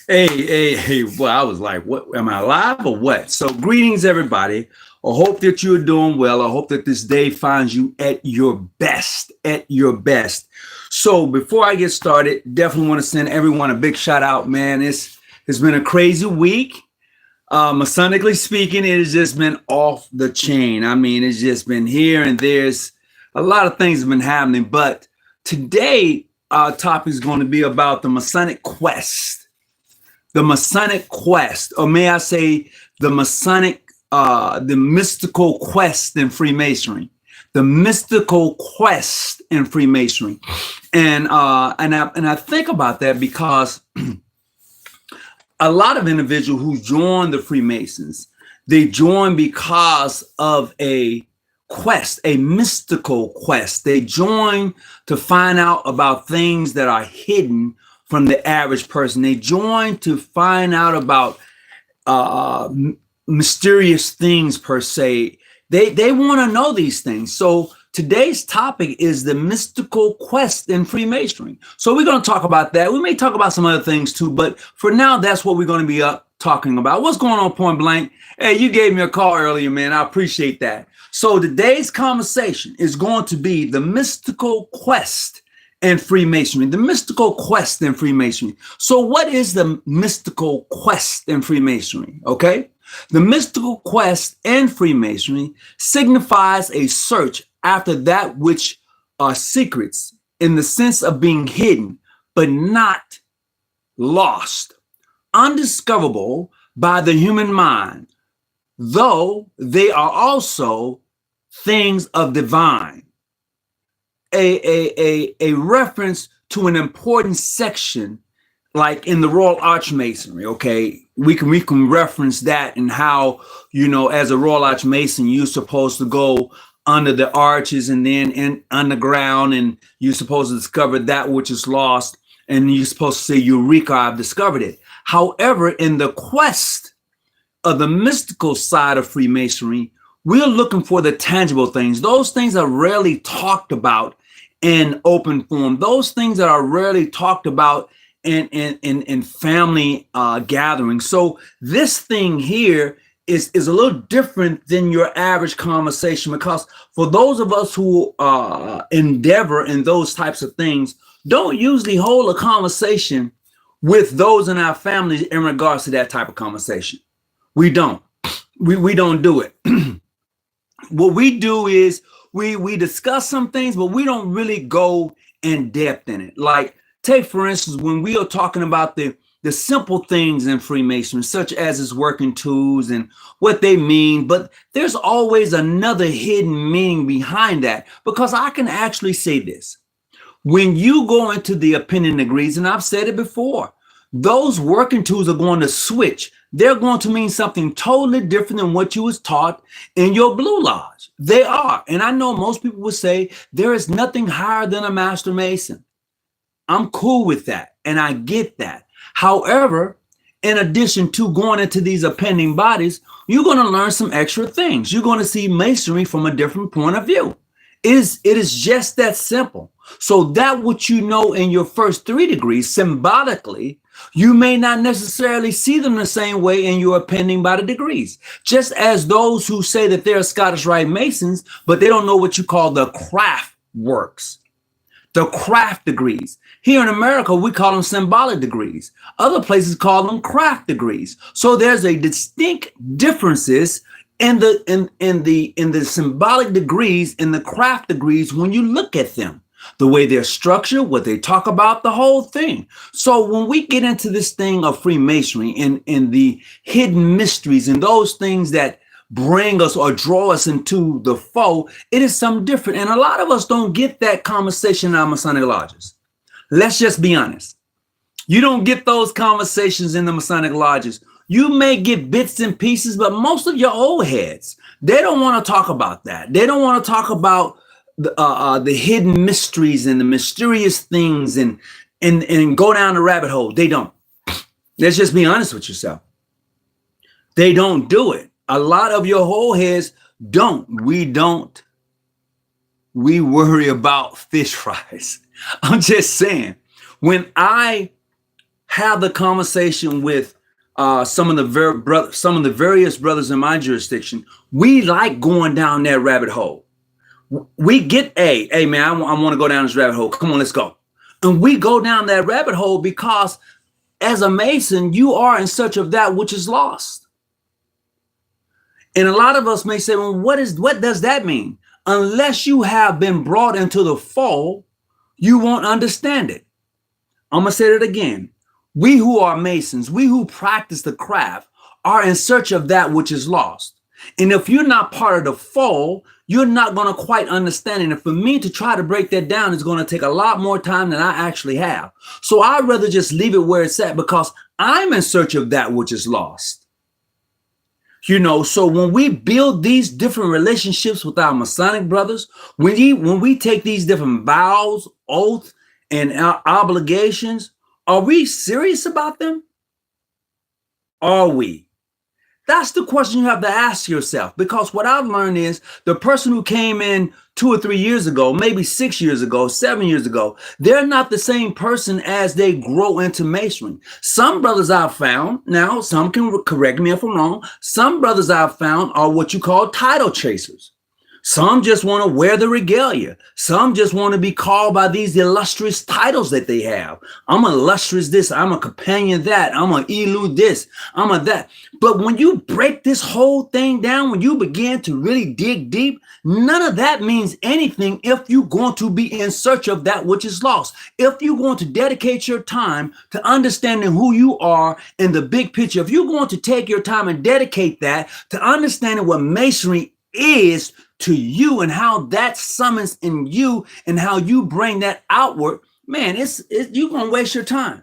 Hey. Well, I was like, what? Am I live or what? So, greetings, everybody. I hope that you're doing well. I hope that this day finds you at your best, at your best. So, before I get started, definitely want to send everyone a big shout out, man. It's been a crazy week. Masonically speaking, it has just been off the chain. I mean, it's just been here and there's a lot of things have been happening. But today, our topic is going to be about the Masonic quest. The Masonic quest, or may I say the Masonic, the mystical quest in Freemasonry, the mystical quest in Freemasonry. And I think about that because a lot of individuals who join the Freemasons, they join because of a quest, a mystical quest. They join to find out about things that are hidden from the average person. They join to find out about mysterious things per se. They want to know these things. So today's topic is the mystical quest in Freemasonry. So we're going to talk about that. We may talk about some other things too, but for now, that's what we're going to be talking about. What's going on, Point Blank? Hey, you gave me a call earlier, man. I appreciate that. So today's conversation is going to be the mystical quest and Freemasonry, the mystical quest in Freemasonry. So what is the mystical quest in Freemasonry? Okay. The mystical quest in Freemasonry signifies a search after that which are secrets in the sense of being hidden, but not lost, undiscoverable by the human mind, though they are also things of divine. A reference to an important section, like in the Royal Archmasonry. Okay, we can reference that and how, you know, as a Royal Archmason, you're supposed to go under the arches and then in underground, and you're supposed to discover that which is lost, and you're supposed to say, "Eureka! I've discovered it." However, in the quest of the mystical side of Freemasonry, we're looking for the tangible things. Those things are rarely talked about in open form. Those things that are rarely talked about in family gatherings. So this thing here is a little different than your average conversation, because for those of us who endeavor in those types of things, don't usually hold a conversation with those in our families in regards to that type of conversation. We don't. We don't do it. What we do is we discuss some things, but we don't really go in depth in it. Like, take for instance, when we are talking about the simple things in Freemasonry, such as its working tools and what they mean, but there's always another hidden meaning behind that, because I can actually say this. When you go into the opinion degrees, and I've said it before, those working tools are going to switch. They're going to mean something totally different than what you was taught in your Blue Lodge. They are. And I know most people would say there is nothing higher than a Master Mason. I'm cool with that, and I get that. However, in addition to going into these appending bodies, you're going to learn some extra things. You're going to see Masonry from a different point of view. It is just that simple. So that what you know in your first 3 degrees, symbolically, you may not necessarily see them the same way in your appending by the degrees. Just as those who say that they're Scottish Rite Masons, but they don't know what you call the craft works, the craft degrees. Here in America, we call them symbolic degrees. Other places call them craft degrees. So there's a distinct differences in the symbolic degrees and the craft degrees when you look at them. The way they're structured, what they talk about, the whole thing. So when we get into this thing of Freemasonry and the hidden mysteries and those things that bring us or draw us into the fold, it is something different. And a lot of us don't get that conversation in our Masonic lodges. Let's just be honest. You don't get those conversations in the Masonic lodges. You may get bits and pieces, but most of your old heads, they don't want to talk about that. They don't want to talk about the hidden mysteries and the mysterious things and go down the rabbit hole. They don't. Let's just be honest with yourself. They don't do it. A lot of your whole heads don't. We don't. We worry about fish fries. I'm just saying, when I have the conversation with some of the various brothers in my jurisdiction, we like going down that rabbit hole. We get hey man, I want to go down this rabbit hole. Come on, let's go. And we go down that rabbit hole because as a Mason, you are in search of that which is lost. And a lot of us may say, well, what does that mean? Unless you have been brought into the fold, you won't understand it. I'm going to say it again. We who are Masons, we who practice the craft, are in search of that which is lost. And if you're not part of the fold, you're not going to quite understand it. And for me to try to break that down is going to take a lot more time than I actually have. So I'd rather just leave it where it's at because I'm in search of that which is lost. You know, so when we build these different relationships with our Masonic brothers, when we take these different vows, oaths, and obligations, are we serious about them? Are we? That's the question you have to ask yourself, because what I've learned is the person who came in 2 or 3 years ago, maybe 6 years ago, 7 years ago, they're not the same person as they grow into Masonry. Some brothers I've found, now some can correct me if I'm wrong, some brothers I've found are what you call title chasers. Some just want to wear the regalia. Some just want to be called by these illustrious titles that they have. I'm illustrious this, I'm a companion that, I'm an Elu this, I'm a that. But when you break this whole thing down, when you begin to really dig deep, none of that means anything if you're going to be in search of that which is lost. If you're going to dedicate your time to understanding who you are in the big picture, if you're going to take your time and dedicate that to understanding what Masonry is to you and how that summons in you and how you bring that outward, man, you're going to waste your time.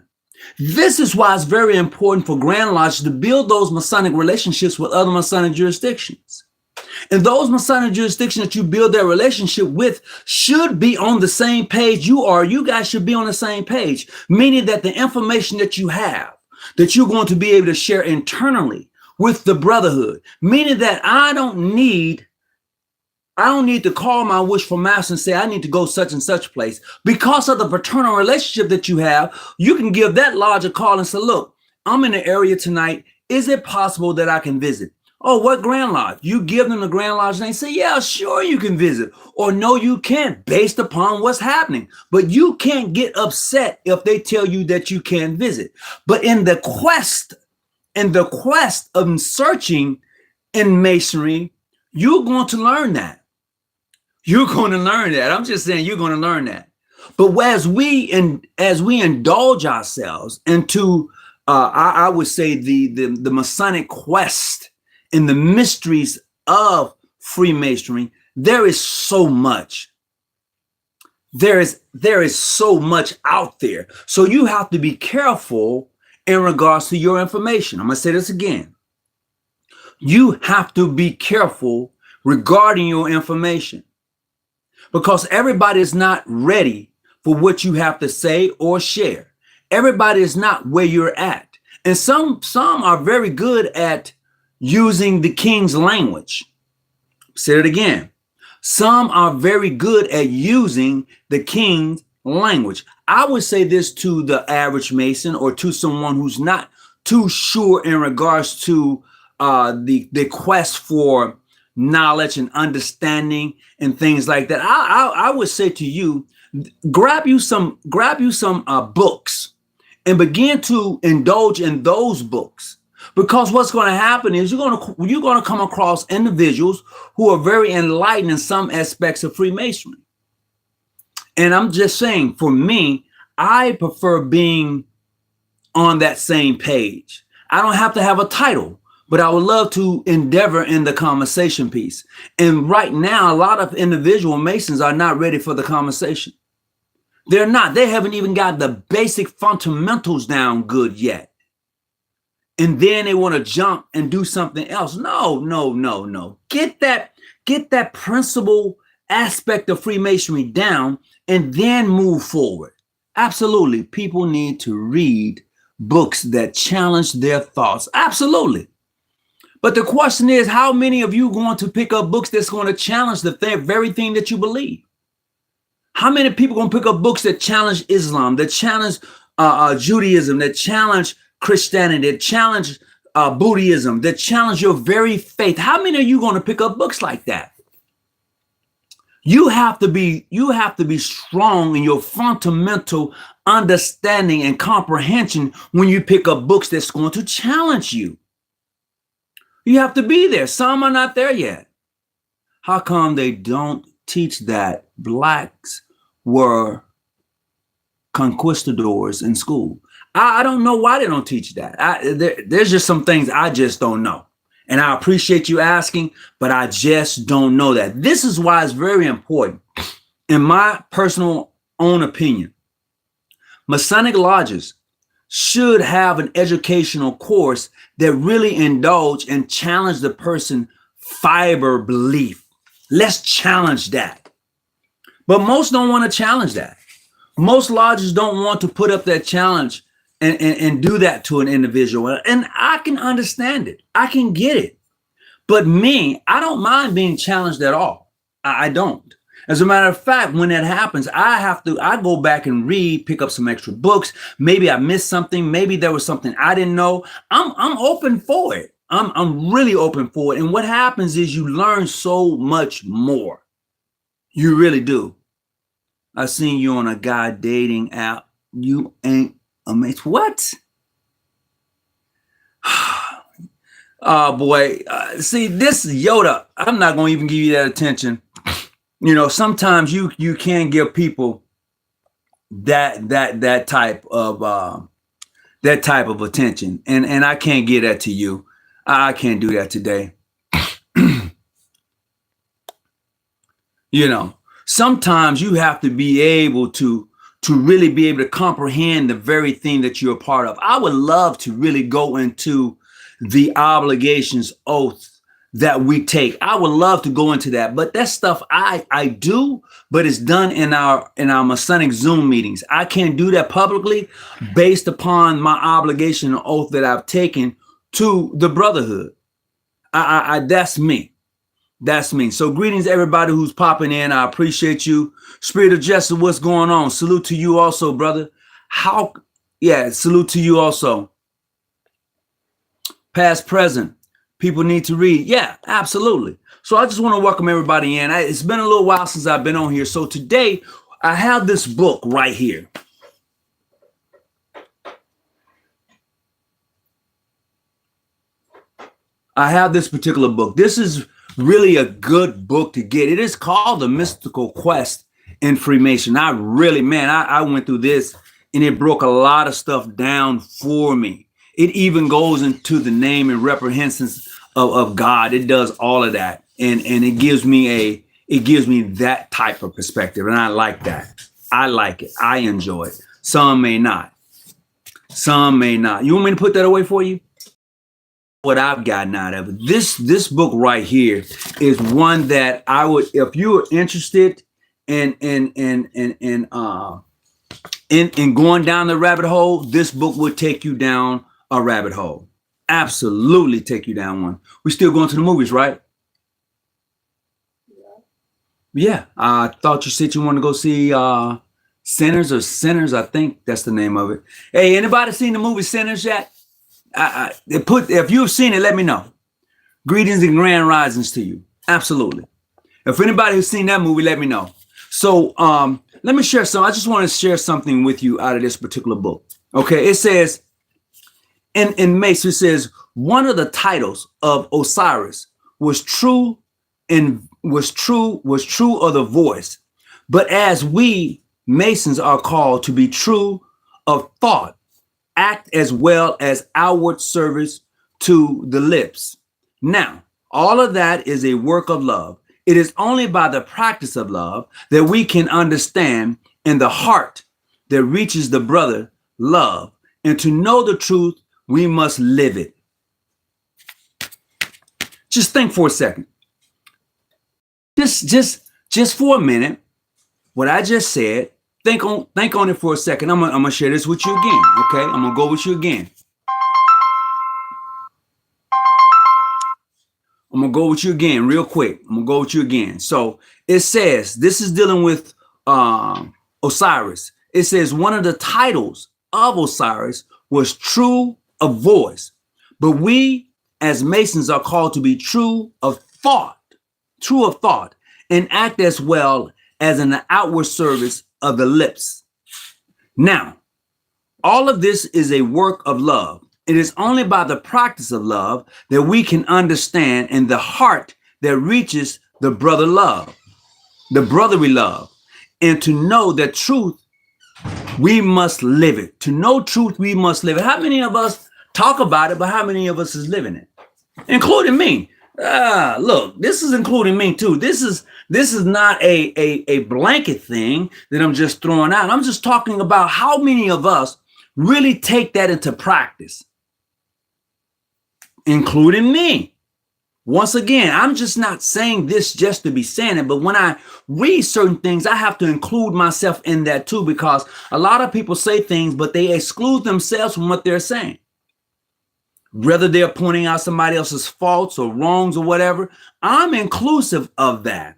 This is why it's very important for Grand Lodge to build those Masonic relationships with other Masonic jurisdictions. And those Masonic jurisdictions that you build that relationship with should be on the same page you are. You guys should be on the same page, meaning that the information that you have, that you're going to be able to share internally with the brotherhood, meaning that I don't need to call my wishful master and say, I need to go such and such place. Because of the fraternal relationship that you have, you can give that lodge a call and say, look, I'm in the area tonight. Is it possible that I can visit? Oh, what Grand Lodge? You give them the Grand Lodge and they say, yeah, sure, you can visit. Or no, you can't, based upon what's happening. But you can't get upset if they tell you that you can't visit. But in the quest of searching in Masonry, you're going to learn that. You're going to learn that. I'm just saying you're going to learn that. But as we indulge ourselves into, I would say the Masonic quest and the mysteries of Freemasonry, there is so much. There is so much out there. So you have to be careful in regards to your information. I'm going to say this again. You have to be careful regarding your information, because everybody is not ready for what you have to say or share. Everybody is not where you're at. And some are very good at using the king's language. Say it again. Some are very good at using the king's language. I would say this to the average Mason or to someone who's not too sure in regards to the quest for knowledge and understanding and things like that. I would say to you, grab you some books and begin to indulge in those books, because what's going to happen is you're going to come across individuals who are very enlightened in some aspects of Freemasonry. And I'm just saying, for me, I prefer being on that same page. I don't have to have a title, but I would love to endeavor in the conversation piece. And right now, a lot of individual Masons are not ready for the conversation. They're not. They haven't even got the basic fundamentals down good yet. And then they want to jump and do something else. No. Get that principle aspect of Freemasonry down and then move forward. Absolutely. People need to read books that challenge their thoughts. Absolutely. But the question is, how many of you are going to pick up books that's going to challenge the very thing that you believe? How many people are going to pick up books that challenge Islam, that challenge Judaism, that challenge Christianity, that challenge Buddhism, that challenge your very faith. How many of you going to pick up books like that? You have to be strong in your fundamental understanding and comprehension when you pick up books that's going to challenge you. You have to be there. Some are not there yet. How come they don't teach that blacks were conquistadors in school? I don't know why they don't teach that. There's just some things I just don't know. And I appreciate you asking, but I just don't know that. This is why it's very important. In my personal own opinion, Masonic lodges should have an educational course that really indulge and challenge the person fiber belief. Let's challenge that. But most don't want to challenge that. Most lodges don't want to put up that challenge and do that to an individual. And I can understand it. I can get it. But me, I don't mind being challenged at all. I don't. As a matter of fact, when that happens, I go back and read, pick up some extra books. Maybe I missed something. Maybe there was something I didn't know. I'm open for it. I'm really open for it. And what happens is you learn so much more. You really do. I seen you on a guy dating app. You ain't amazed. What? Oh boy. See, this Yoda, I'm not going to even give you that attention. You know, sometimes you can give people that type of attention, and I can't give that to you. I can't do that today. You know, sometimes you have to be able to really be able to comprehend the very thing that you're a part of. I would love to really go into the obligations oath that we take. I would love to go into that, but that stuff I do, but it's done in our Masonic Zoom meetings. I can't do that publicly based upon my obligation and oath that I've taken to the brotherhood. That's me. That's me. So greetings everybody who's popping in. I appreciate you. Spirit of Justice, what's going on? Salute to you also, brother. Salute to you also. Past, present. People need to read. Yeah, absolutely. So I just want to welcome everybody in. It's been a little while since I've been on here. So today I have this book right here. I have this particular book. This is really a good book to get. It is called The Mystical Quest in Freemasonry. I went through this and it broke a lot of stuff down for me. It even goes into the name and reprehensions of God. It does all of that. And it gives me that type of perspective. And I like that. I like it. I enjoy it. Some may not. Some may not. You want me to put that away for you? What I've gotten out of it. This book right here is one that I would, if you are interested in going down the rabbit hole, this book will take you down a rabbit hole. Absolutely take you down one. We still going to the movies, right? Yeah. I thought you said you want to go see Sinners. I think that's the name of it. Hey, anybody seen the movie Sinners yet? If you've seen it, let me know. Greetings and grand risings to you. Absolutely. If anybody who's seen that movie, let me know. So let me share some. I just want to share something with you out of this particular book. Okay, it says in Mason, it says one of the titles of Osiris was true of the voice, but as we Masons are called to be true of thought, act as well as outward service to the lips. Now, all of that is a work of love. It is only by the practice of love that we can understand in the heart that reaches the brother love. And to know the truth, we must live it. Just think for a second. Just for a minute, what I just said, think on it for a second. I'm gonna share this with you again. Okay, I'm gonna go with you again. I'm gonna go with you again real quick. I'm gonna go with you again. So it says, this is dealing with Osiris. It says one of the titles of Osiris was true of voice, but we as Masons are called to be true of thought, and act as well as an outward service of the lips. Now, all of this is a work of love. It is only by the practice of love that we can understand in the heart that reaches the brotherly love, and to know that truth, we must live it. To know truth, we must live it. How many of us talk about it, but how many of us is living it? Including me. Look, this is including me too. This is not a blanket thing that I'm just throwing out. I'm just talking about how many of us really take that into practice, including me. Once again, I'm just not saying this just to be saying it, but when I read certain things, I have to include myself in that too, because a lot of people say things, but they exclude themselves from what they're saying. Whether they're pointing out somebody else's faults or wrongs or whatever, I'm inclusive of that.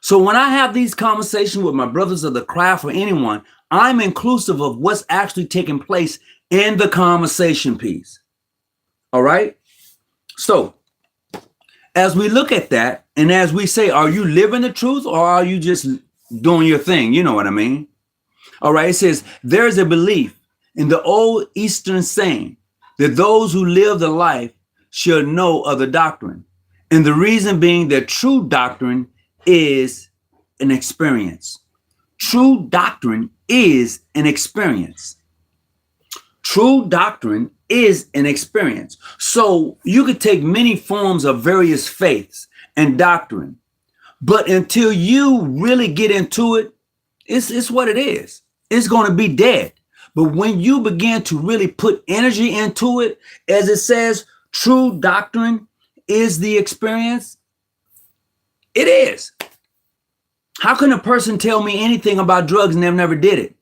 So when I have these conversations with my brothers of the craft or anyone, I'm inclusive of what's actually taking place in the conversation piece. All right? So as we look at that, and as we say, are you living the truth or are you just doing your thing? You know what I mean? All right, it says, there is a belief in the old Eastern saying that those who live the life should know of the doctrine. And the reason being that true doctrine is an experience. True doctrine is an experience. True doctrine is an experience. So you could take many forms of various faiths and doctrine, but until you really get into it, it's what it is. It's going to be dead. But when you begin to really put energy into it, as it says, true doctrine is the experience. It is. How can a person tell me anything about drugs and they've never did it?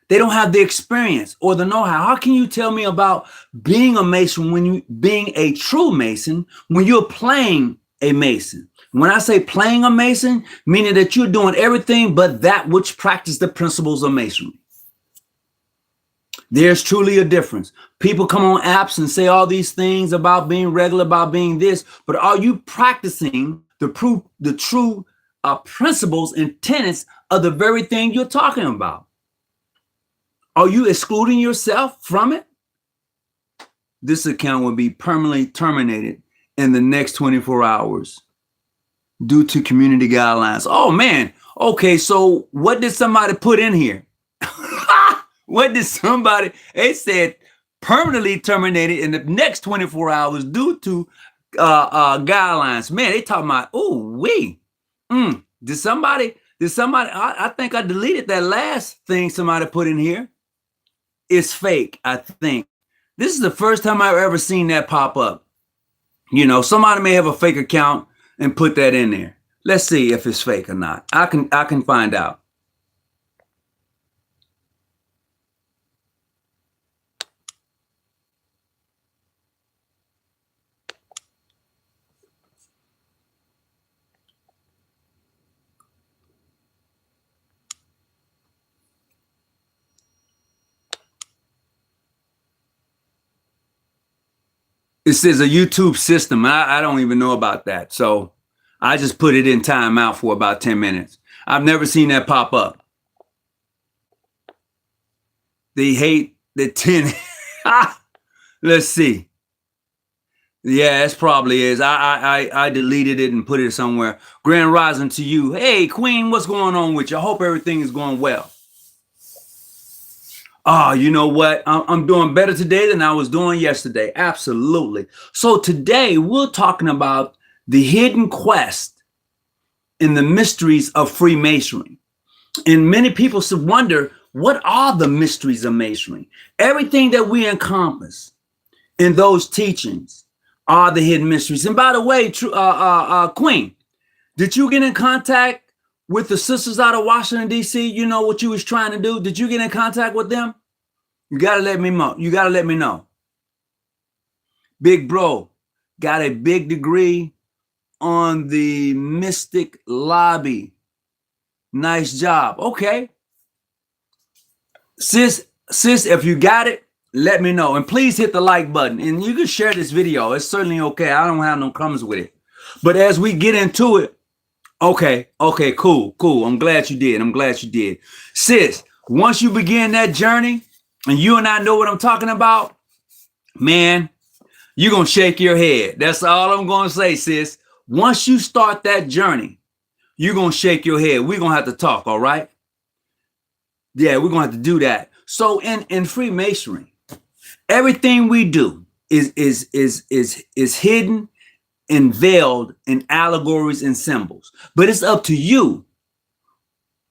They don't have the experience or the know-how. How can you tell me about being a Mason when you being a true Mason when you're playing a Mason? When I say playing a Mason, meaning that you're doing everything but that which practice the principles of Masonry. There's truly a difference. People come on apps and say all these things about being regular, about being this, but are you practicing the true principles and tenets of the very thing you're talking about? Are you excluding yourself from it? This account will be permanently terminated in the next 24 hours due to community guidelines. Oh man. Okay. So what did somebody put in here? What did somebody, they said permanently terminated in the next 24 hours due to guidelines. Man, they talking about, did somebody, I think I deleted that last thing somebody put in here. It's fake, I think. This is the first time I've ever seen that pop up. You know, somebody may have a fake account and put that in there. Let's see if it's fake or not. I can find out. It says a YouTube system. I don't even know about that. So I just put it in timeout for about 10 minutes. I've never seen that pop up. They hate the 10. Let's see. Yeah, it probably is. I deleted it and put it somewhere. Grand rising to you. Hey, Queen, what's going on with you? I hope everything is going well. Oh, you know what? I'm doing better today than I was doing yesterday. Absolutely. So today we're talking about the hidden quest in the mysteries of Freemasonry. And many people should wonder, what are the mysteries of Masonry? Everything that we encompass in those teachings are the hidden mysteries. And by the way, Queen, did you get in contact with the sisters out of Washington, D.C.? You know what you was trying to do? Did you get in contact with them? You got to let me know. You got to let me know. Big bro got a big degree on the Mystic Lobby. Nice job. Okay. Sis, sis, if you got it, let me know. And please hit the like button. And you can share this video. It's certainly okay. I don't have no problems with it. But as we get into it, okay, cool. I'm glad you did. I'm glad you did. Sis, once you begin that journey, and you and I know what I'm talking about, man, you're going to shake your head. That's all I'm going to say, sis. Once you start that journey, you're going to shake your head. We're going to have to talk, all right? Yeah, we're going to have to do that. So in Freemasonry, everything we do is hidden and veiled in allegories and symbols. But it's up to you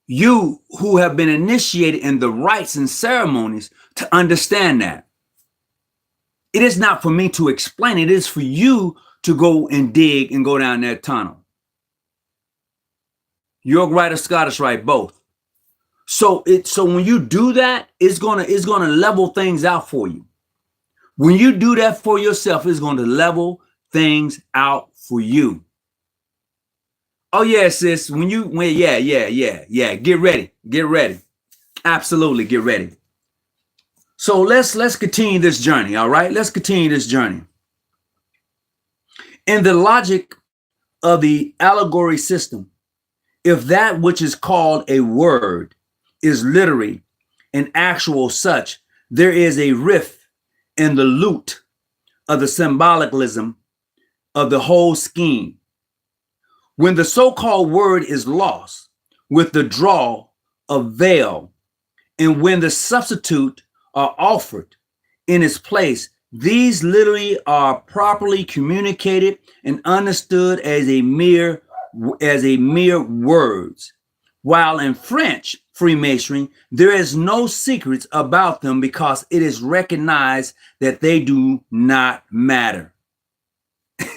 who have been initiated in the rites and ceremonies, to understand that. It is not for me to explain. It is for you to go and dig and go down that tunnel. York Rite or Scottish Rite, both. So when you do that, it's gonna level things out for you. When you do that for yourself, it's going to level things out for you. Oh yeah, sis. Yeah. Get ready. Absolutely, get ready. So let's continue this journey. All right, let's continue this journey. In the logic of the allegory system, if that which is called a word is literary and actual such, there is a rift in the lute of the symbolicalism of the whole scheme. When the so-called word is lost with the draw of veil, and when the substitute are offered in its place, these literally are properly communicated and understood as a mere words. While in French Freemasonry, there is no secrets about them because it is recognized that they do not matter.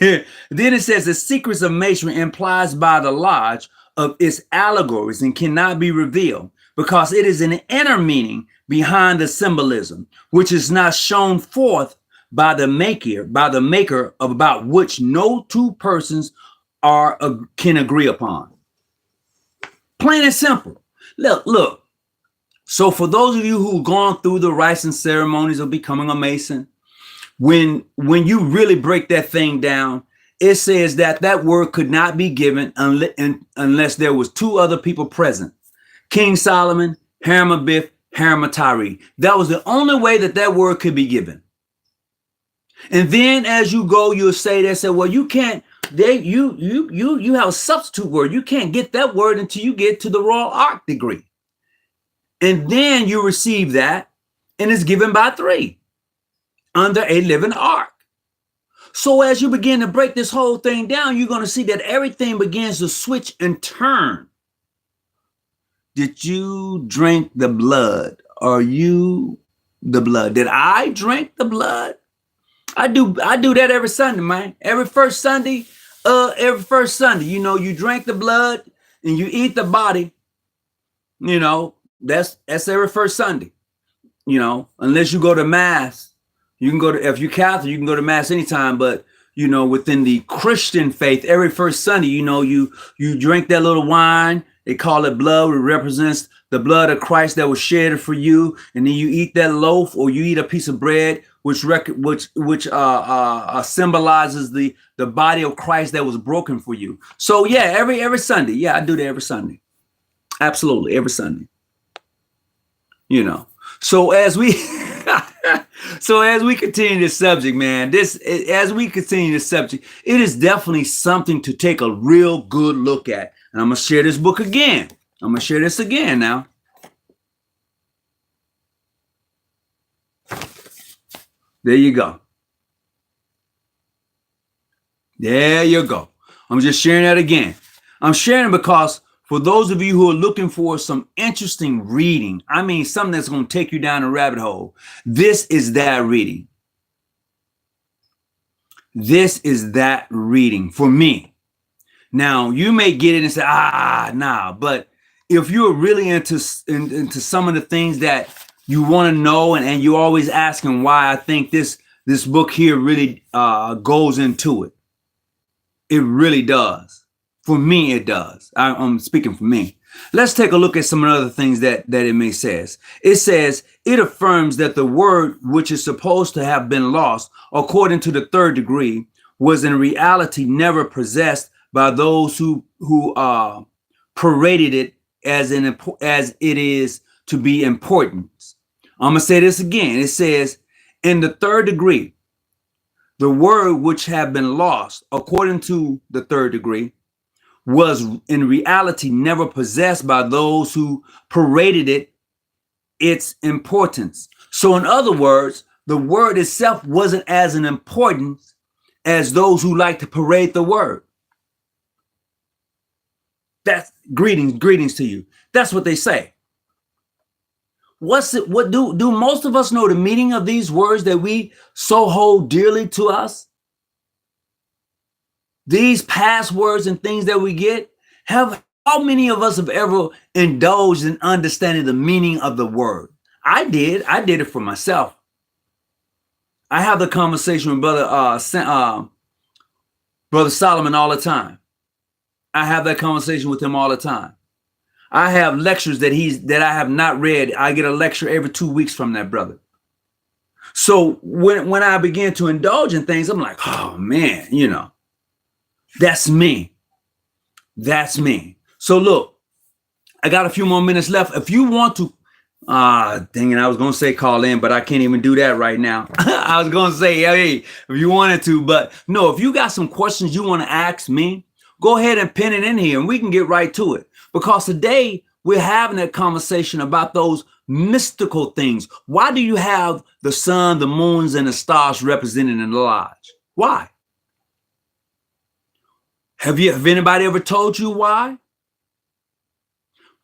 Then it says the secrets of Masonry implies by the lodge of its allegories and cannot be revealed because it is an inner meaning behind the symbolism, which is not shown forth by the maker of about which no two persons can agree upon. Plain and simple. Look. So for those of you who've gone through the rites and ceremonies of becoming a Mason, when you really break that thing down, it says that word could not be given unless there was two other people present. King Solomon, Hiram-Abiff, Hiram-Tyree. That was the only way that word could be given. And then as you go, you'll say well, you can't. You have a substitute word. You can't get that word until you get to the Royal Arch degree. And then you receive that, and it's given by three under a living ark. So as you begin to break this whole thing down, you're going to see that everything begins to switch and turn. Did you drink the blood? Are you the blood? Did I drink the blood? I do that every Sunday, man. Every first Sunday, you drink the blood and you eat the body. That's every first Sunday. Unless you go to mass, you can go to, if you're Catholic, you can go to mass anytime. But within the Christian faith, every first Sunday, you drink that little wine. They call it blood. It represents the blood of Christ that was shed for you. And then you eat that loaf, or you eat a piece of bread, which symbolizes the body of Christ that was broken for you. So yeah, every Sunday. Yeah, I do that every Sunday. Absolutely, every Sunday. So as we continue this subject, man, it is definitely something to take a real good look at. And I'm gonna share this book again. I'm gonna share this again now. There you go. There you go. I'm just sharing that again. I'm sharing because for those of you who are looking for some interesting reading, I mean, something that's going to take you down a rabbit hole, this is that reading. This is that reading for me. Now, you may get it and say, nah. But if you're really into some of the things that you want to know, and you're always asking why, I think this book here really goes into it. It really does. For me, it does. I'm speaking for me. Let's take a look at some other things that it may says. It says it affirms that the word which is supposed to have been lost, according to the third degree, was in reality never possessed by those who paraded it as it is to be important. I'm gonna say this again. It says in the third degree, the word which had been lost, according to the third degree, was in reality never possessed by those who paraded its importance. So in other words, the word itself wasn't as an importance as those who like to parade the word. That's greetings to you. That's what they say. What do most of us know the meaning of these words that we so hold dearly to us? These passwords and things that we get, how many of us have ever indulged in understanding the meaning of the word? I did it for myself. I have the conversation with Brother Solomon all the time. I have that conversation with him all the time. I have lectures that I have not read. I get a lecture every 2 weeks from that brother. So when I begin to indulge in things, I'm like, oh man, that's me. That's me. So look, I got a few more minutes left. If you want to, dang it, I was going to say call in, but I can't even do that right now. I was going to say, hey, if you wanted to, but no, if you got some questions you want to ask me, go ahead and pin it in here and we can get right to it. Because today we're having a conversation about those mystical things. Why do you have the sun, the moons, and the stars represented in the lodge? Why? Have anybody ever told you why?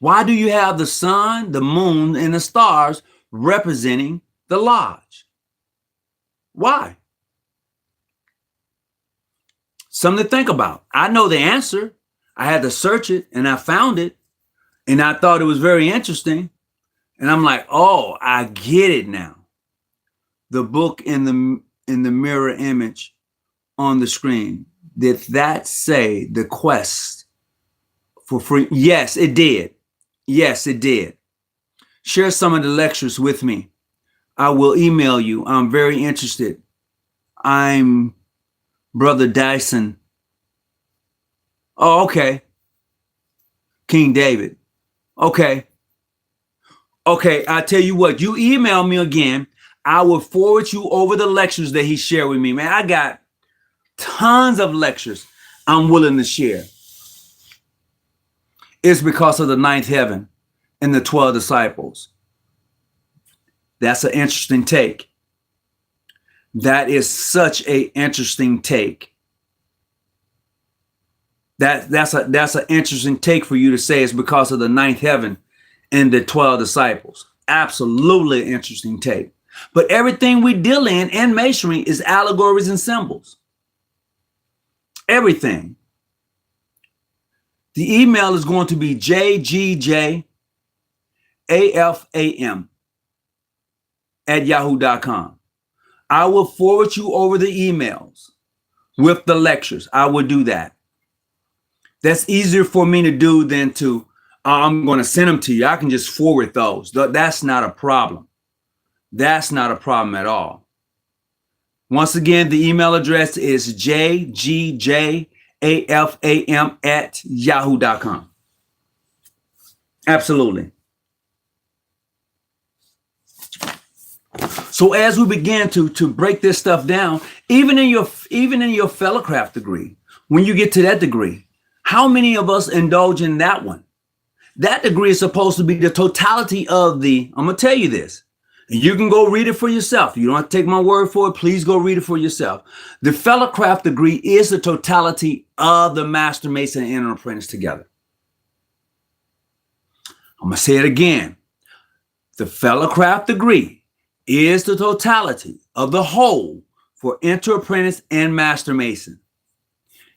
Why do you have the sun, the moon, and the stars representing the lodge? Why? Something to think about. I know the answer. I had to search it and I found it and I thought it was very interesting. And I'm like, oh, I get it now. The book in the mirror image on the screen. Did that say the quest for free? Yes, it did. Yes, it did. Share some of the lectures with me. I will email you. I'm very interested. I'm Brother Dyson. Oh, okay. King David. Okay. Okay, I tell you what, you email me again. I will forward you over the lectures that he shared with me, man. I got tons of lectures I'm willing to share. It's because of the ninth heaven and the 12 disciples. That's an interesting take. That is such an interesting take. That's an interesting take for you to say it's because of the ninth heaven and the 12 disciples. Absolutely interesting take. But everything we deal in masonry is allegories and symbols. Everything. The email is going to be jgjafam@yahoo.com. I will forward you over the emails with the lectures. I will do that. That's easier for me to do than to, I'm going to send them to you. I can just forward those. That's not a problem. That's not a problem at all. Once again, the email address is jgjafam@yahoo.com. Absolutely. So as we begin to break this stuff down, even in your fellowcraft degree, when you get to that degree, how many of us indulge in that one? That degree is supposed to be the totality of I'm going to tell you this. And you can go read it for yourself. You don't have to take my word for it. Please go read it for yourself. The fellowcraft degree is the totality of the Master Mason and Apprentice together. I'm going to say it again. The fellowcraft degree is the totality of the whole for Apprentice and Master Mason.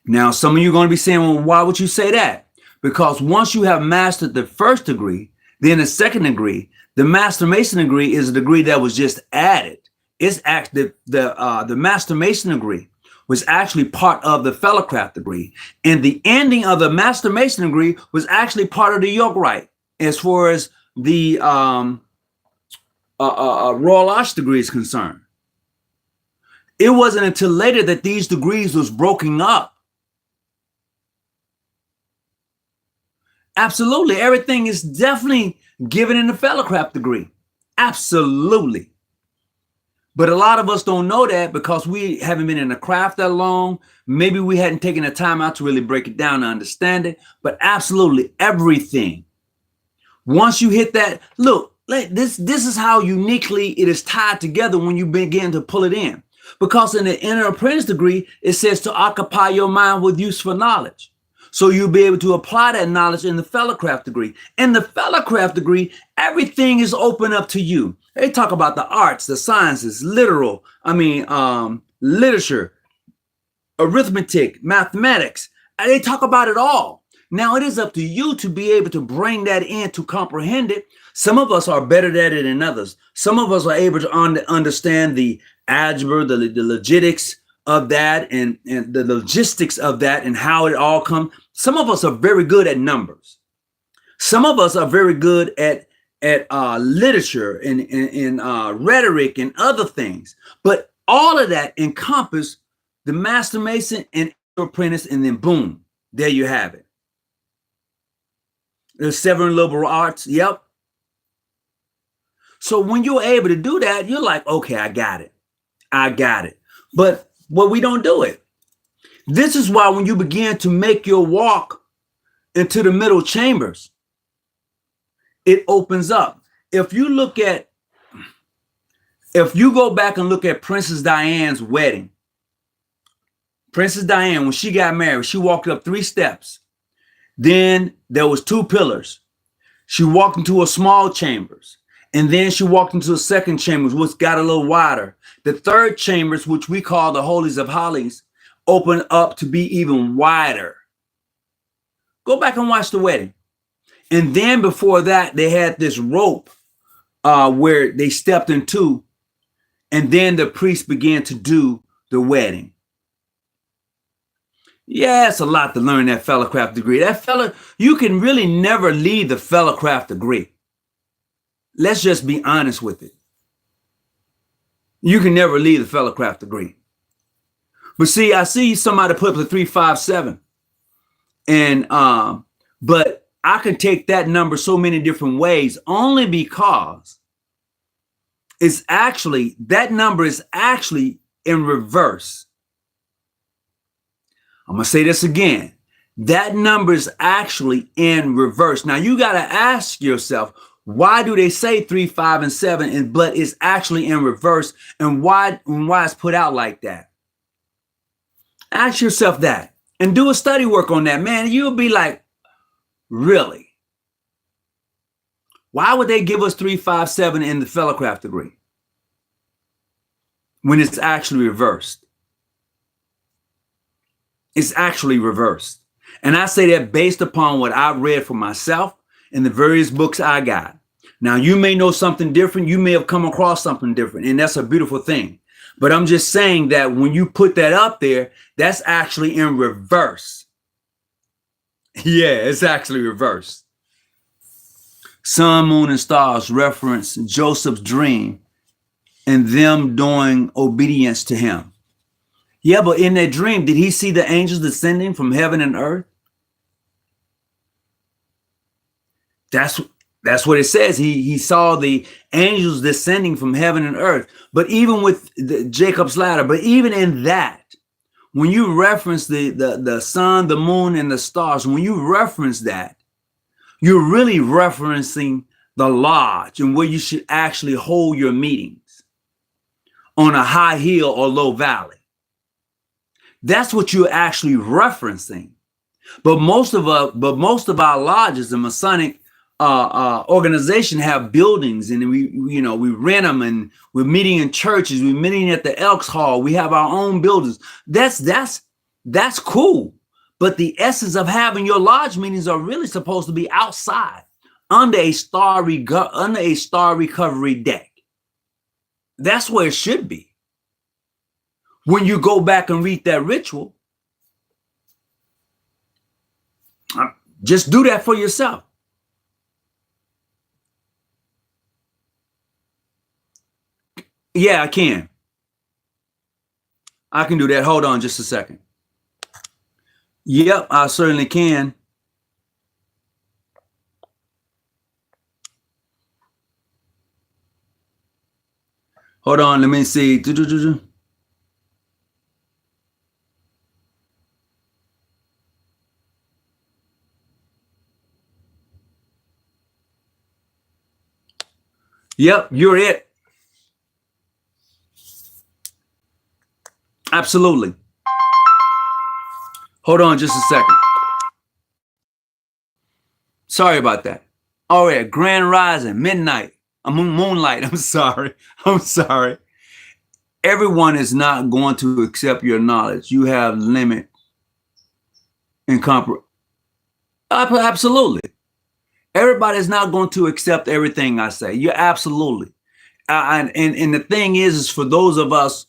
Now, some of you are going to be saying, well, why would you say that? Because once you have mastered the first degree, then the second degree, the Master Mason degree is a degree that was just added. It's actually the Master Mason degree was actually part of the fellowcraft degree. And the ending of the Master Mason degree was actually part of the yoke rite as far as the Royal Arch degree is concerned. It wasn't until later that these degrees was broken up. Absolutely. Everything is definitely given in the fellowcraft degree. Absolutely. But a lot of us don't know that because we haven't been in the craft that long. Maybe we hadn't taken the time out to really break it down to understand it. But absolutely everything. Once you hit that, look, this is how uniquely it is tied together when you begin to pull it in. Because in the inner apprentice degree, it says to occupy your mind with useful knowledge. So you'll be able to apply that knowledge in the fellowcraft degree. In the fellowcraft degree, everything is open up to you. They talk about the arts, the sciences, literature, arithmetic, mathematics. And they talk about it all. Now it is up to you to be able to bring that in to comprehend it. Some of us are better at it than others. Some of us are able to understand the algebra, the logistics of that, and the logistics of that, and how it all comes. Some of us are very good at numbers. Some of us are very good at literature and rhetoric and other things. But all of that encompass the Master Mason and apprentice, and then boom, there you have it. There's 7 liberal arts. Yep. So when you're able to do that, you're like, okay, I got it. I got it. But we don't do it. This is why when you begin to make your walk into the middle chambers, it opens up. If you go back and look at Princess Diana's wedding, Princess Diana, when she got married, she walked up 3 steps. Then there was 2 pillars. She walked into a small chambers. And then she walked into a second chambers, which got a little wider. The third chambers, which we call the Holies of Holies, opened up to be even wider. Go back and watch the wedding. And then before that, they had this rope where they stepped into, and then the priest began to do the wedding. Yeah, it's a lot to learn that fellowcraft degree. You can really never leave the fellowcraft degree. Let's just be honest with it. You can never leave the fellowcraft degree. But see, I see somebody put up the 357. And but I can take that number so many different ways, only because that number is actually in reverse. I'm going to say this again. That number is actually in reverse. Now you got to ask yourself, why do they say 3, 5, and 7, but it's actually in reverse, and why it's put out like that? Ask yourself that and do a study work on that, man. You'll be like, really? Why would they give us 3, 5, 7 in the fellowcraft degree when it's actually reversed? It's actually reversed. And I say that based upon what I've read for myself in the various books I got. Now, you may know something different. You may have come across something different, and that's a beautiful thing. But I'm just saying that when you put that up there, that's actually in reverse. Yeah, it's actually reversed. Sun, moon, and stars reference Joseph's dream and them doing obedience to him. Yeah, but in that dream, did he see the angels descending from heaven and earth? That's what it says. He saw the angels descending from heaven and earth. But even with Jacob's ladder, but even in that, when you reference the sun, the moon, and the stars, when you reference that, you're really referencing the lodge and where you should actually hold your meetings on a high hill or low valley. That's what you're actually referencing. But most of our lodges, the Masonic organization, have buildings, and we rent them, and we're meeting in churches, we're meeting at the Elks Hall, we have our own buildings. That's cool. But the essence of having your lodge meetings are really supposed to be outside under a star recovery deck. That's where it should be. when you go back and read that ritual, just do that for yourself. Yeah, I can. I can do that. Hold on just a second. Yep, I certainly can. Hold on, let me see. Yep, you're it. Absolutely. Hold on just a second. Sorry about that. All right, Grand Rising, midnight, moonlight. I'm sorry. Everyone is not going to accept your knowledge. You have limit and absolutely. Everybody is not going to accept everything I say. You're absolutely. And the thing is for those of us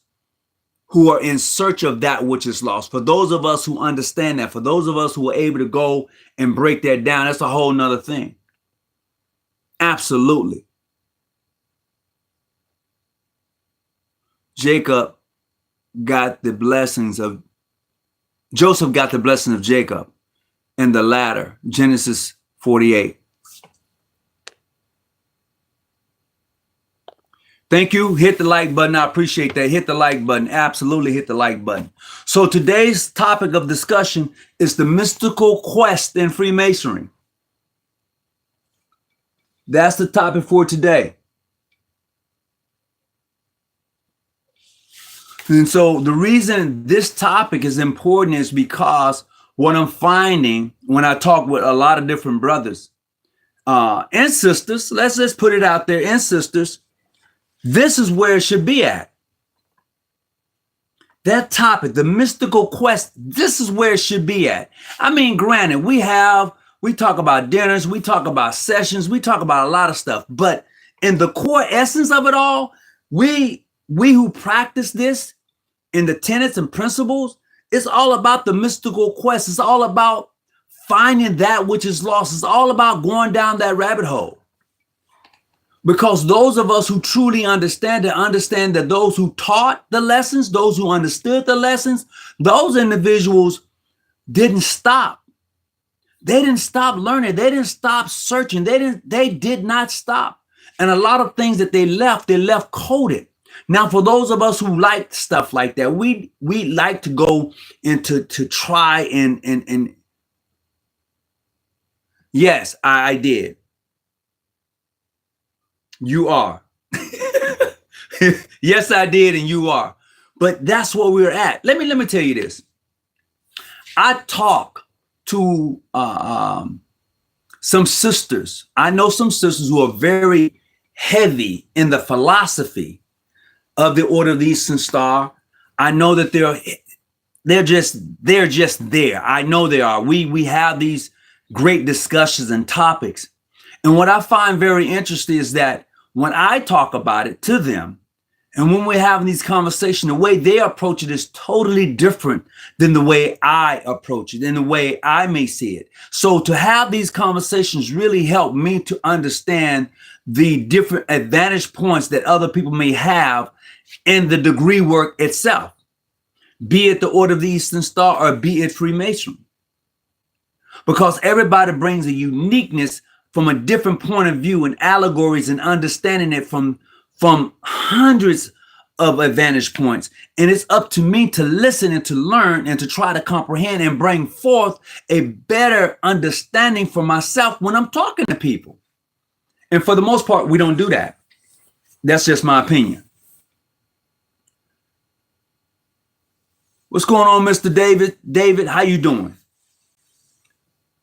who are in search of that which is lost, for those of us who understand that, for those of us who are able to go and break that down, that's a whole nother thing. Absolutely. Joseph got the blessings of Jacob in the ladder, Genesis 48. Thank you. Hit the like button. I appreciate that. Hit the like button. Absolutely hit the like button. So today's topic of discussion is the mystical quest in Freemasonry. That's the topic for today. And so the reason this topic is important is because what I'm finding when I talk with a lot of different brothers and sisters, let's just put it out there, and sisters, this is where it should be at. That topic, the mystical quest, this is where it should be at. I mean, granted, we talk about dinners, we talk about sessions, we talk about a lot of stuff, but in the core essence of it all, we who practice this in the tenets and principles, it's all about the mystical quest. It's all about finding that which is lost. It's all about going down that rabbit hole. Because those of us who truly understand that those who taught the lessons, those who understood the lessons, those individuals didn't stop. They didn't stop learning. They didn't stop searching. They did not stop. And a lot of things that they left coded. Now, for those of us who like stuff like that, we like to go into to try and yes, I did. You are. Yes, I did, and you are. But that's where we're at. Let me tell you this. I talk to some sisters. I know some sisters who are very heavy in the philosophy of the Order of the Eastern Star. I know that they're just there. I know they are. We have these great discussions and topics. And what I find very interesting is that when I talk about it to them, and when we're having these conversations, the way they approach it is totally different than the way I approach it and the way I may see it. So to have these conversations really help me to understand the different advantage points that other people may have in the degree work itself, be it the Order of the Eastern Star or be it Freemasonry. Because everybody brings a uniqueness from a different point of view and allegories and understanding it from hundreds of advantage points. And it's up to me to listen and to learn and to try to comprehend and bring forth a better understanding for myself when I'm talking to people. And for the most part, we don't do that. That's just my opinion. What's going on, Mr. David? David, how you doing?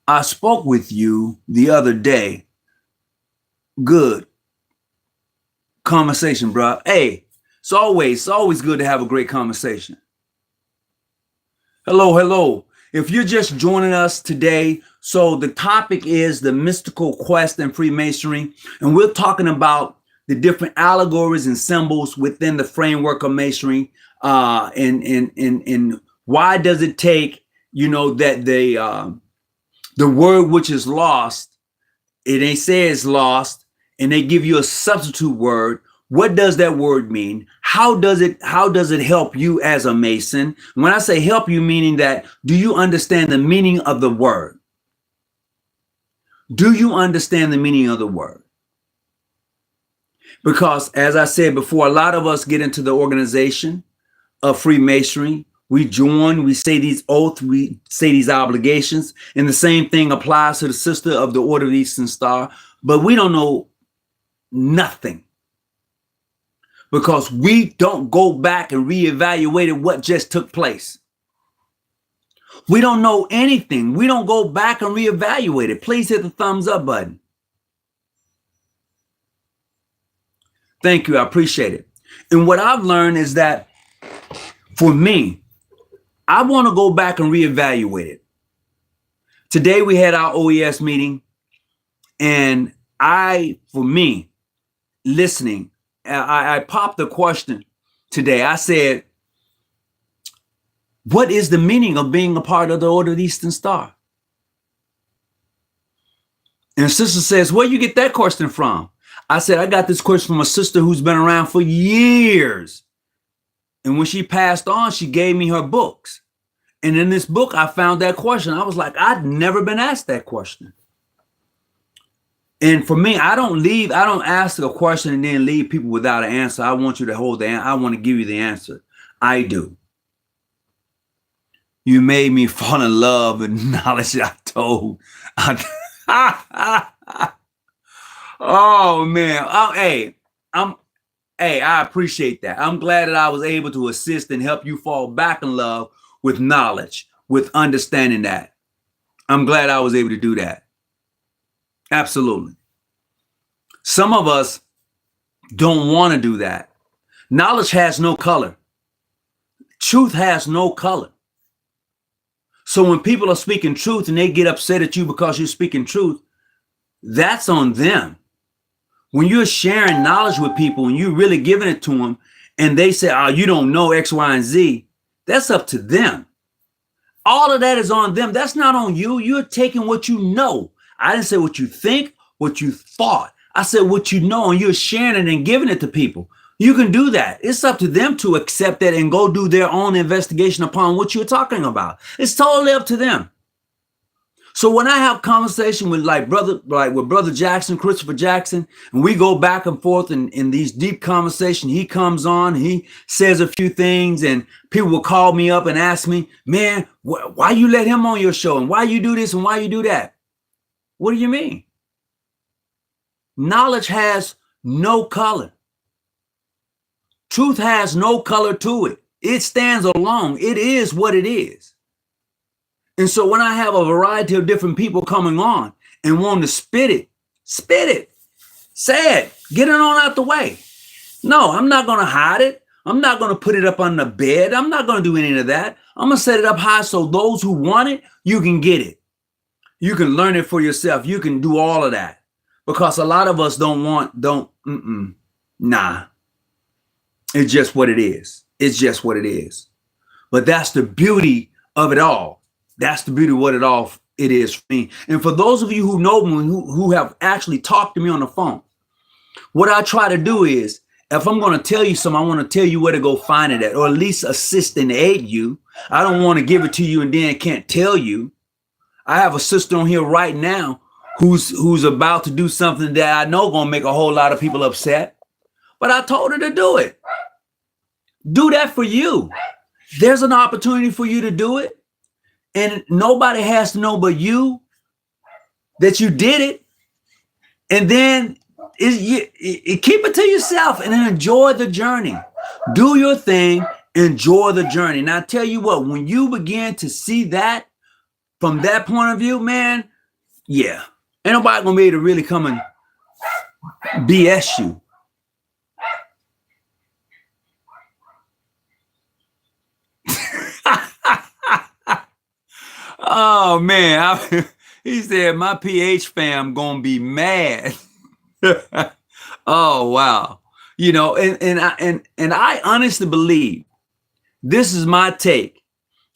I spoke with you the other day. Good conversation, bro. Hey, it's always good to have a great conversation. Hello. If you're just joining us today, so the topic is the mystical quest in Freemasonry, and we're talking about the different allegories and symbols within the framework of Masonry, and why does it take, that the word which is lost, they say it's lost, and they give you a substitute word. What does that word mean? How does it help you as a Mason? When I say help you, meaning that, do you understand the meaning of the word? Do you understand the meaning of the word? Because as I said before, a lot of us get into the organization of Freemasonry. We join, we say these oaths, we say these obligations, and the same thing applies to the sister of the Order of the Eastern Star, but we don't know nothing because we don't go back and reevaluate what just took place. We don't know anything. We don't go back and reevaluate it. Please hit the thumbs up button. Thank you. I appreciate it. And what I've learned is that for me, I want to go back and reevaluate it. Today we had our OES meeting, and for me, listening, I popped the question today. I said, what is the meaning of being a part of the Order of the Eastern Star? And the sister says, where you get that question from? I said, I got this question from a sister who's been around for years. And when she passed on, she gave me her books. And in this book, I found that question. I was like, I'd never been asked that question. And for me, I don't ask a question and then leave people without an answer. I want you to hold the answer. I want to give you the answer. I do. You made me fall in love with knowledge I told. Oh man. I appreciate that. I'm glad that I was able to assist and help you fall back in love with knowledge, with understanding that. I'm glad I was able to do that. Absolutely. Some of us don't want to do that. Knowledge has no color. Truth has no color. So when people are speaking truth and they get upset at you because you're speaking truth, that's on them. When you're sharing knowledge with people and you're really giving it to them and they say, oh, you don't know X, Y, and Z, that's up to them. All of that is on them. That's not on you. You're taking what you know. I didn't say what you think, what you thought. I said what you know, and you're sharing it and giving it to people. You can do that. It's up to them to accept that and go do their own investigation upon what you're talking about. It's totally up to them. So when I have conversation with with Brother Jackson, Christopher Jackson, and we go back and forth in these deep conversations, he comes on, he says a few things, and people will call me up and ask me, man, why you let him on your show? And why you do this and why you do that? What do you mean? Knowledge has no color. Truth has no color to it. It stands alone. It is what it is. And so when I have a variety of different people coming on and want to spit it, say it, get it on out the way. No, I'm not going to hide it. I'm not going to put it up on the bed. I'm not going to do any of that. I'm going to set it up high so those who want it, you can get it. You can learn it for yourself. You can do all of that. Because a lot of us nah. It's just what it is. It's just what it is. But that's the beauty of it all. That's the beauty of what it is for me. And for those of you who know me, who have actually talked to me on the phone, what I try to do is, if I'm going to tell you something, I want to tell you where to go find it at, or at least assist and aid you. I don't want to give it to you and then can't tell you. I have a sister on here right now who's about to do something that I know going to make a whole lot of people upset. But I told her to do it. Do that for you. There's an opportunity for you to do it. And nobody has to know but you that you did it. And then keep it to yourself and then enjoy the journey. Do your thing, enjoy the journey. And I tell you what, when you begin to see that from that point of view, man, yeah, ain't nobody gonna be able to really come and BS you. Oh man, he said my PH fam gonna be mad. Oh wow. And I honestly believe, this is my take,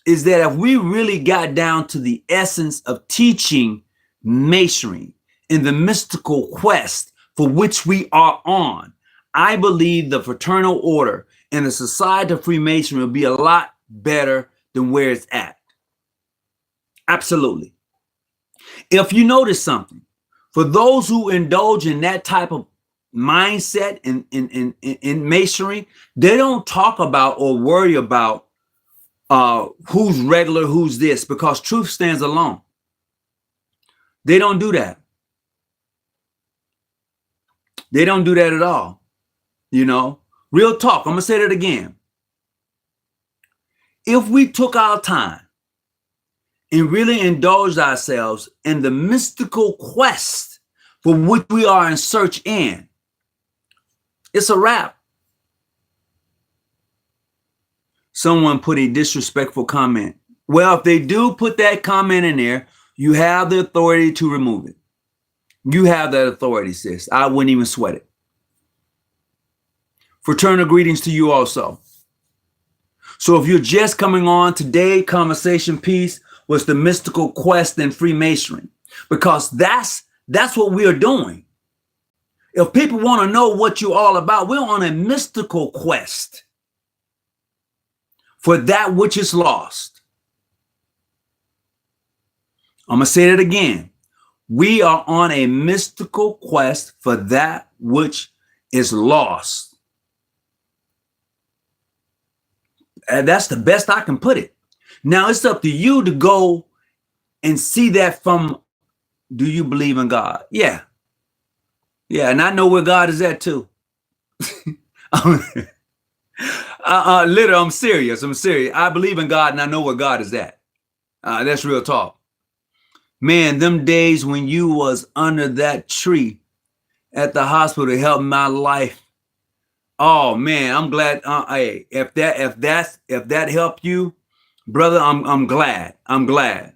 is that if we really got down to the essence of teaching masonry in the mystical quest for which we are on, I believe the fraternal order and the society of Freemasonry will be a lot better than where it's at. Absolutely. If you notice something, for those who indulge in that type of mindset in masonry, they don't talk about or worry about who's regular, who's this, because truth stands alone. They don't do that. They don't do that at all. Real talk. I'm going to say that again. If we took our time and really indulged ourselves in the mystical quest for which we are in search in, it's a wrap. Someone put a disrespectful comment. Well, if they do put that comment in there, you have the authority to remove it. You have that authority, sis. I wouldn't even sweat it. Fraternal greetings to you also. So if you're just coming on, today conversation piece was the mystical quest in Freemasonry, because that's what we are doing. If people want to know what you're all about, we're on a mystical quest for that which is lost. I'm going to say that again. We are on a mystical quest for that which is lost. And that's the best I can put it. Now it's up to you to go and see that from, do you believe in God? Yeah. Yeah, and I know where God is at too. Literally, I'm serious. I believe in God and I know where God is at. That's real talk. Man, them days when you was under that tree at the hospital helped my life. Oh man, I'm glad. Hey, if that helped you, brother, I'm glad. I'm glad.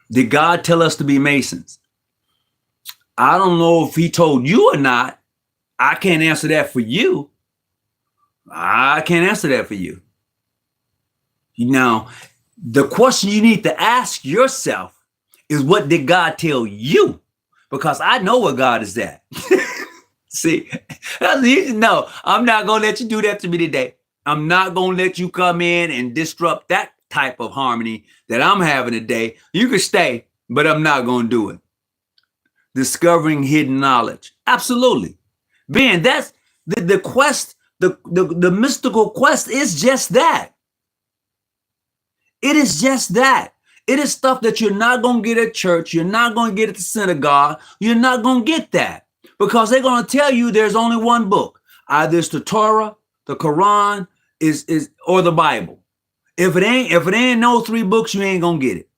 Did God tell us to be Masons? I don't know if he told you or not. I can't answer that for you. I can't answer that for you. Now, the question you need to ask yourself is, what did God tell you? Because I know where God is at. See, no, I'm not going to let you do that to me today. I'm not going to let you come in and disrupt that type of harmony that I'm having today. You can stay, but I'm not going to do it. Discovering hidden knowledge. Absolutely. Man, that's the quest, the mystical quest is just that. It is just that. It is stuff that you're not going to get at church. You're not going to get at the synagogue. You're not going to get that, because they're going to tell you there's only one book. Either it's the Torah, the Quran, or the Bible. If it ain't no three books, you ain't going to get it.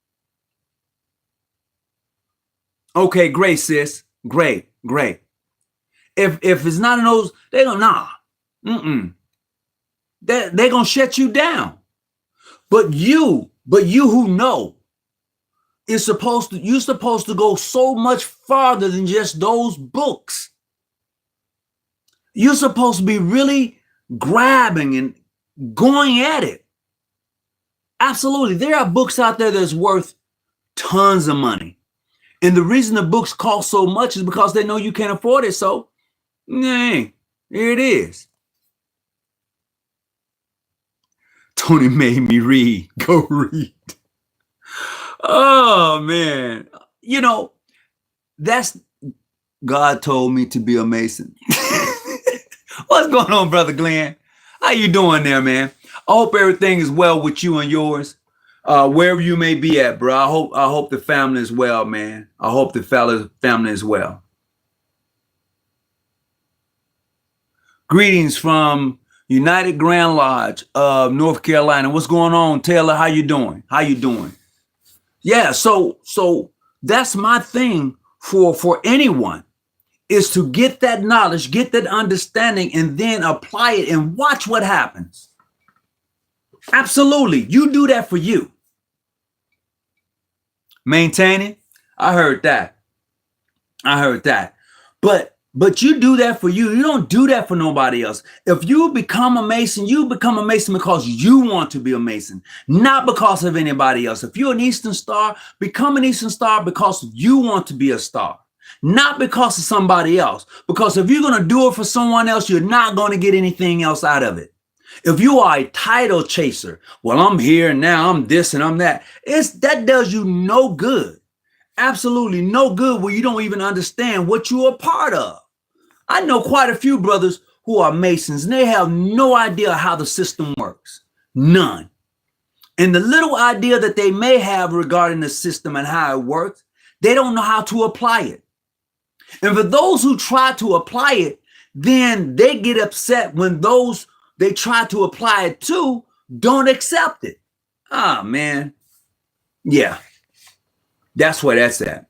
Okay, great, sis. Great. If it's not in those, they're going to, They're going to shut you down. But you who know, you're supposed to go so much farther than just those books. You're supposed to be really grabbing and going at it. Absolutely. There are books out there that's worth tons of money. And the reason the books cost so much is because they know you can't afford it. So, here it is. Tony made me read. Go read. Oh, man. That's God told me to be a Mason. What's going on, Brother Glenn? How you doing there, man? I hope everything is well with you and yours. Wherever you may be at, bro. I hope the family is well, man. I hope the family is well. Greetings from United Grand Lodge of North Carolina. What's going on, Taylor? How you doing? Yeah, so that's my thing for anyone, is to get that knowledge, get that understanding, and then apply it and watch what happens. Absolutely. You do that for you. Maintaining. I heard that. I heard that. But you do that for you. You don't do that for nobody else. If you become a Mason, you become a Mason because you want to be a Mason, not because of anybody else. If you're an Eastern Star, become an Eastern Star because you want to be a star, not because of somebody else. Because if you're going to do it for someone else, you're not going to get anything else out of it. If you are a title chaser, well, I'm here and now, I'm this and I'm that, that does you no good. Absolutely no good when you don't even understand what you're a part of. I know quite a few brothers who are Masons and they have no idea how the system works. None. And the little idea that they may have regarding the system and how it works, they don't know how to apply it. And for those who try to apply it, then they get upset when those they try to apply it to don't accept it. Ah, man. Yeah. That's where that's at.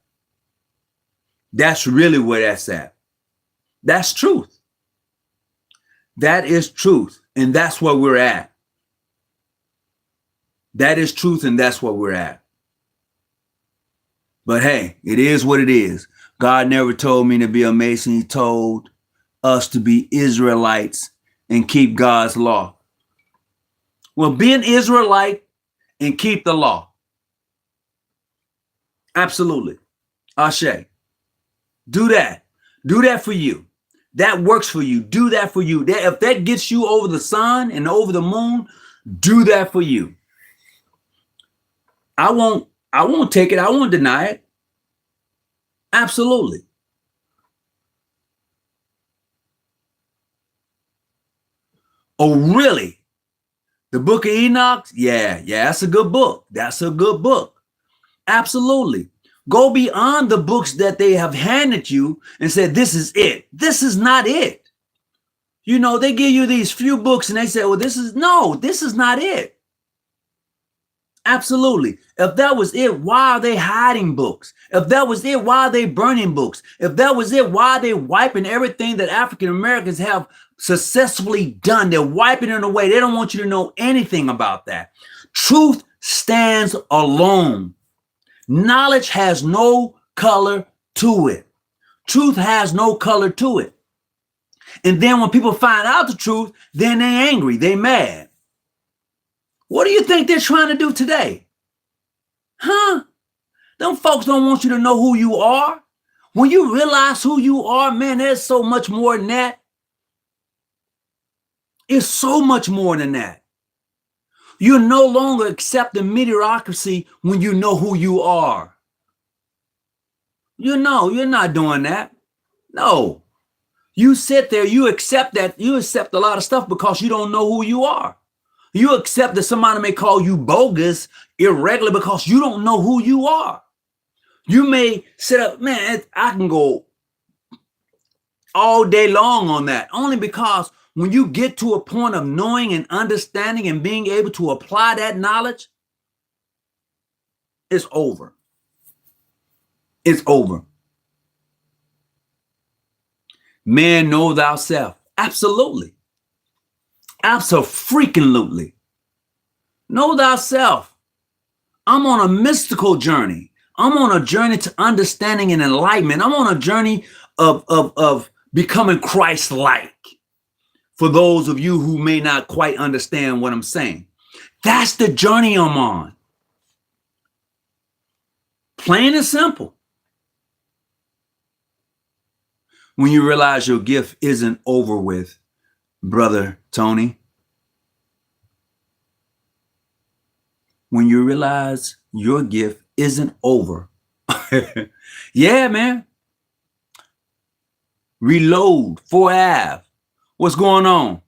That's really where that's at. That's truth. That is truth. And that's where we're at. That is truth. And that's where we're at. But hey, it is what it is. God never told me to be a Mason. He told us to be Israelites and keep God's law. Well, be an Israelite and keep the law. Absolutely. Ashe. Do that. Do that for you. That works for you. Do that for you. If that gets you over the sun and over the moon, do that for you. I won't take it. I won't deny it. Absolutely. Oh, really? The Book of Enoch? Yeah, that's a good book. That's a good book. Absolutely. Go beyond the books that they have handed you and said, this is it. This is not it. You know, they give you these few books and they say, well, this is not it. Absolutely. If that was it, why are they hiding books? If that was it, why are they burning books? If that was it, why are they wiping everything that African Americans have successfully done? They're wiping it away. They don't want you to know anything about that. Truth stands alone. Knowledge has no color to it. Truth has no color to it. And then when people find out the truth, then they're angry, they're mad. What do you think they're trying to do today? Huh? Them folks don't want you to know who you are. When you realize who you are, man, there's so much more than that. It's so much more than that. You're no longer accepting mediocrity when you know who you are. You know, you're not doing that. No. You sit there, you accept that, you accept a lot of stuff because you don't know who you are. You accept that somebody may call you bogus, irregular, because you don't know who you are. You may sit up, man, I can go all day long on that, only because when you get to a point of knowing and understanding and being able to apply that knowledge, it's over. It's over. Man, know thyself. Absolutely. Abso-freaking-lutely. Know thyself. I'm on a mystical journey. I'm on a journey to understanding and enlightenment. I'm on a journey of becoming Christ-like. For those of you who may not quite understand what I'm saying, that's the journey I'm on. Plain and simple. When you realize your gift isn't over with, Brother Tony. When you realize your gift isn't over. Yeah, man. Reload, 4 Ave. What's going on?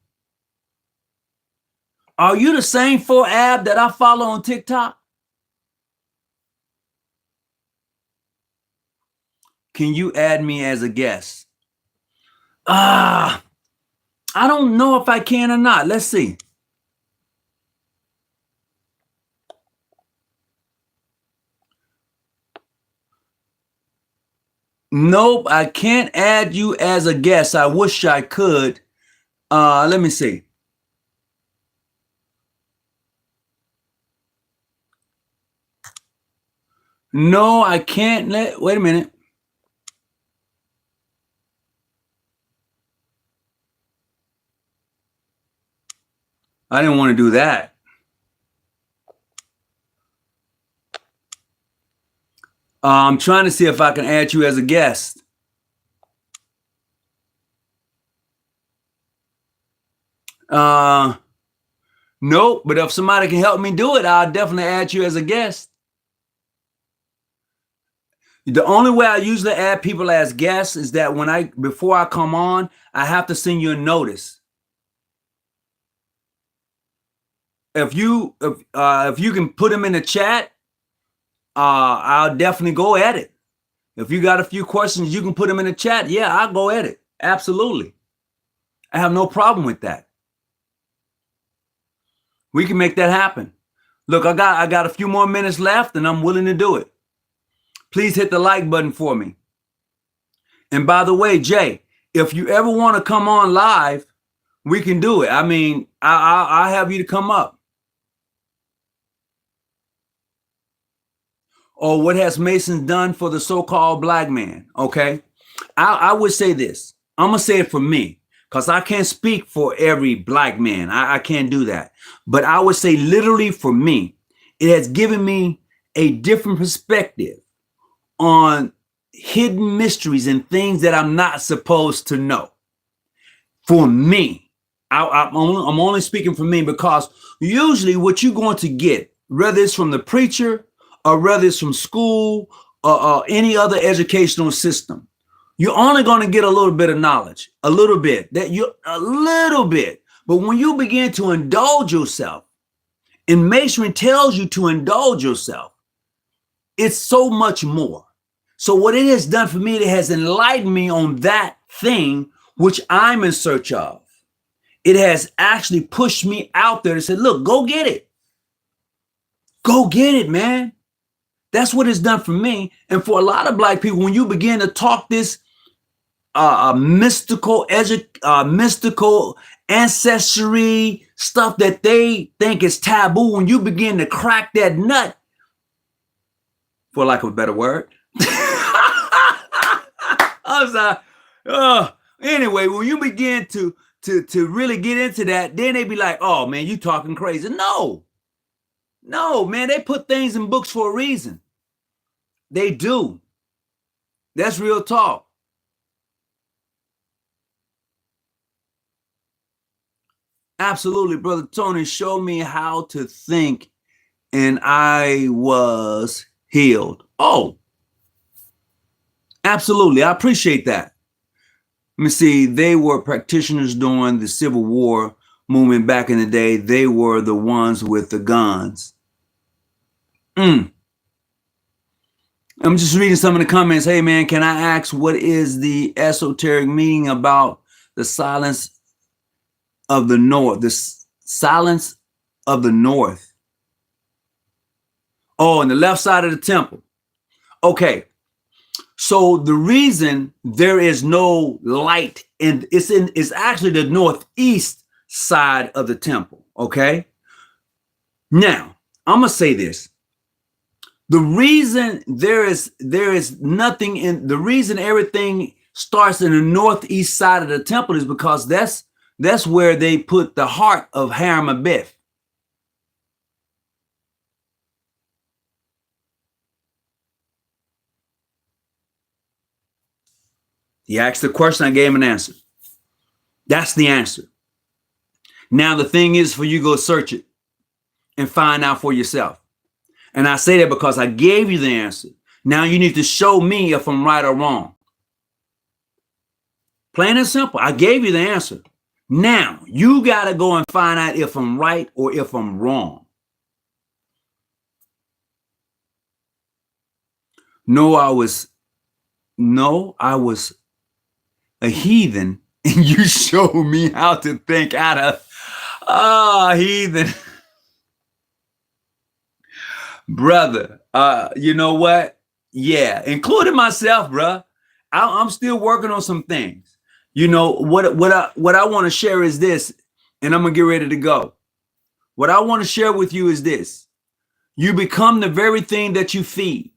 Are you the same 4 Ave that I follow on TikTok? Can you add me as a guest? I don't know if I can or not. Let's see. Nope, I can't add you as a guest. I wish I could. Let me see. No, I can't. Wait a minute. I didn't want to do that. I'm trying to see if I can add you as a guest. Nope, but if somebody can help me do it, I'll definitely add you as a guest. The only way I usually add people as guests is that before I come on, I have to send you a notice. If you can put them in the chat, I'll definitely go at it. If you got a few questions, you can put them in the chat. Yeah, I'll go at it. Absolutely. I have no problem with that. We can make that happen. Look, I got a few more minutes left and I'm willing to do it. Please hit the like button for me. And by the way, Jay, if you ever want to come on live, we can do it. I mean, I'll have you to come up. Or what has Mason done for the so-called black man? Okay. I would say this. I'm going to say it for me because I can't speak for every black man. I can't do that. But I would say literally for me, it has given me a different perspective on hidden mysteries and things that I'm not supposed to know. For me, I'm only speaking for me because usually what you're going to get, whether it's from the preacher or whether it's from school or any other educational system, you're only going to get a little bit of knowledge, a little bit. But when you begin to indulge yourself, and Masonry tells you to indulge yourself, it's so much more. So what it has done for me, it has enlightened me on that thing which I'm in search of. It has actually pushed me out there to say, look, go get it. Go get it, man. That's what it's done for me. And for a lot of black people, when you begin to talk this mystical ancestry stuff that they think is taboo, when you begin to crack that nut, for lack of a better word, I'm sorry. Anyway, when you begin to really get into that, then they be like, oh man, you talking crazy. No, man, they put things in books for a reason. They do. That's real talk. Absolutely, Brother Tony, show me how to think and I was healed. Oh, absolutely. I appreciate that. Let me see. They were practitioners during the Civil War movement back in the day. They were the ones with the guns. I'm just reading some of the comments. Hey, man, can I ask what is the esoteric meaning about the silence of the North? The silence of the North. Oh, on the left side of the temple. Okay. So the reason there is no light it's actually the northeast side of the temple. Okay. Now I'm gonna say this. The reason there is nothing in the reason everything starts in the northeast side of the temple is because that's where they put the heart of Haramabeth. He asked the question, I gave him an answer. That's the answer. Now the thing is for you to go search it and find out for yourself. And I say that because I gave you the answer. Now you need to show me if I'm right or wrong. Plain and simple. I gave you the answer. Now you got to go and find out if I'm right or if I'm wrong. No, I was a heathen, and you showed me how to think out of heathen. Brother, you know what? Yeah, including myself, bro. I'm still working on some things. You know, what I want to share is this, and I'm gonna get ready to go. What I want to share with you is this. You become the very thing that you feed.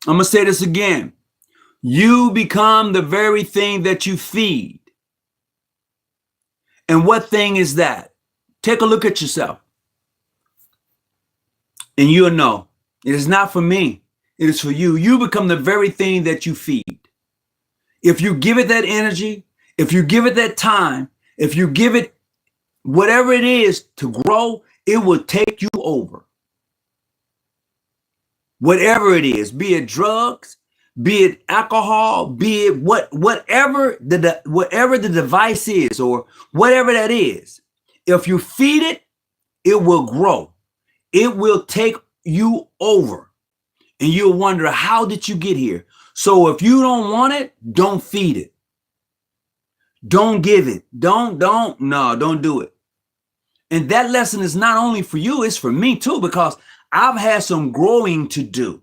I'm gonna say this again. You become the very thing that you feed. And what thing is that? Take a look at yourself and you'll know it is not for me. It is for you. You become the very thing that you feed. If you give it that energy, if you give it that time, if you give it whatever it is to grow, it will take you over. Whatever it is, be it drugs, be it alcohol, be it whatever the device is, or whatever that is. If you feed it, it will grow. It will take you over. And you'll wonder, how did you get here? So if you don't want it, don't feed it. Don't give it. Don't do it. And that lesson is not only for you, it's for me too, because I've had some growing to do.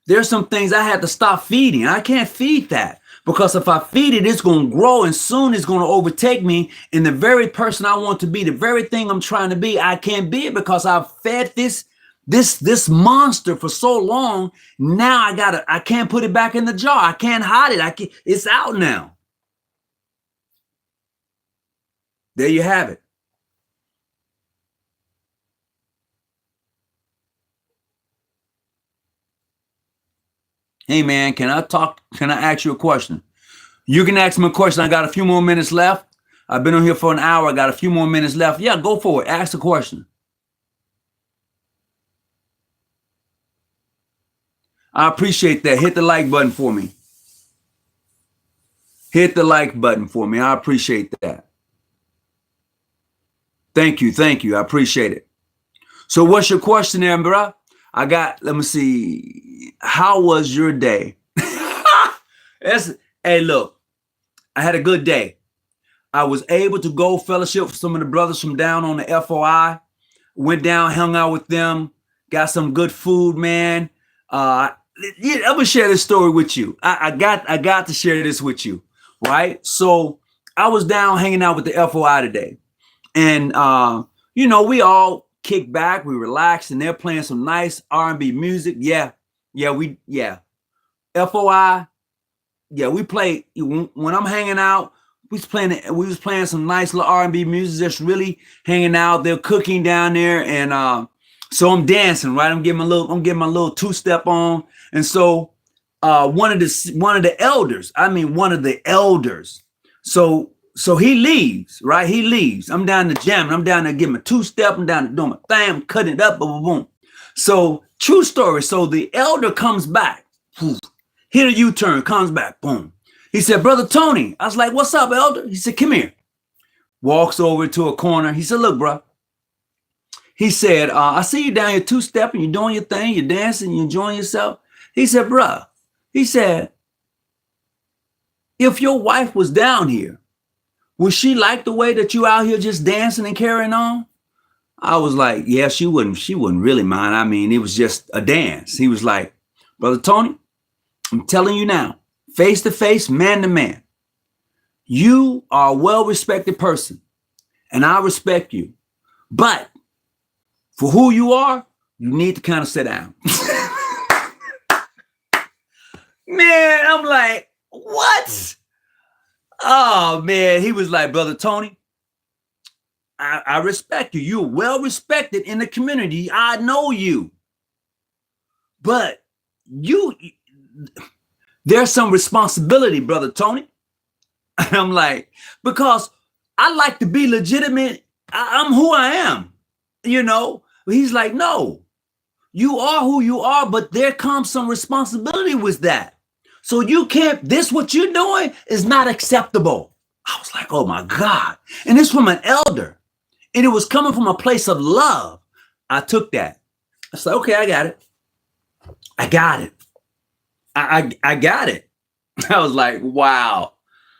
There's some things I had to stop feeding. I can't feed that, because if I feed it, it's going to grow, and soon it's going to overtake me. And the very person I want to be, the very thing I'm trying to be, I can't be it because I've fed this monster for so long. Now I can't put it back in the jar. I can't hide it. It's out now. There you have it. Hey man, can I ask you a question? You can ask me a question. I got a few more minutes left. I've been on here for an hour. I got a few more minutes left. Yeah, go for it. Ask the question. I appreciate that. Hit the like button for me. Hit the like button for me. I appreciate that. Thank you. Thank you. I appreciate it. So what's your question there, bro? let me see. How was your day? Hey, look, I had a good day. I was able to go fellowship with some of the brothers from down on the FOI. Went down, hung out with them, got some good food, man. I'm gonna share this story with you. I got to share this with you, right? So I was down hanging out with the FOI today, and we all kick back, we relax, and they're playing some nice R&B music. FOI, we play when I'm hanging out. We was playing some nice little R&B music, just really hanging out. They're cooking down there, and so I'm dancing, right? I'm getting my little two-step on, and so one of the elders. So he leaves, right? He leaves. I'm down to jamming. I'm down there getting my two-step. I'm down there doing my thing. I'm cutting it up, boom, boom, boom. So true story. So the elder comes back, hit a U-turn, comes back, boom. He said, "Brother Tony." I was like, "What's up, elder?" He said, "Come here." Walks over to a corner. He said, "Look, bro." He said, "I see you down here two-stepping. You're doing your thing. You're dancing. You're enjoying yourself." He said, "Bro," he said, "if your wife was down here, would she like the way that you out here just dancing and carrying on?" I was like, "Yeah, she wouldn't. She wouldn't really mind. I mean, it was just a dance." He was like, "Brother Tony, I'm telling you now, face to face, man to man, you are a well-respected person, and I respect you. But for who you are, you need to kind of sit down." Man, I'm like, what? Oh, man. He was like, "Brother Tony, I respect you. You're well respected in the community. I know you. But there's some responsibility, Brother Tony." And I'm like, because I like to be legitimate. I'm who I am, He's like, "No, you are who you are, but there comes some responsibility with that. So you can't, what you're doing is not acceptable." I was like, oh my God. And it's from an elder. And it was coming from a place of love. I took that. I said, okay, I got it. I got it. I got it. I was like, wow.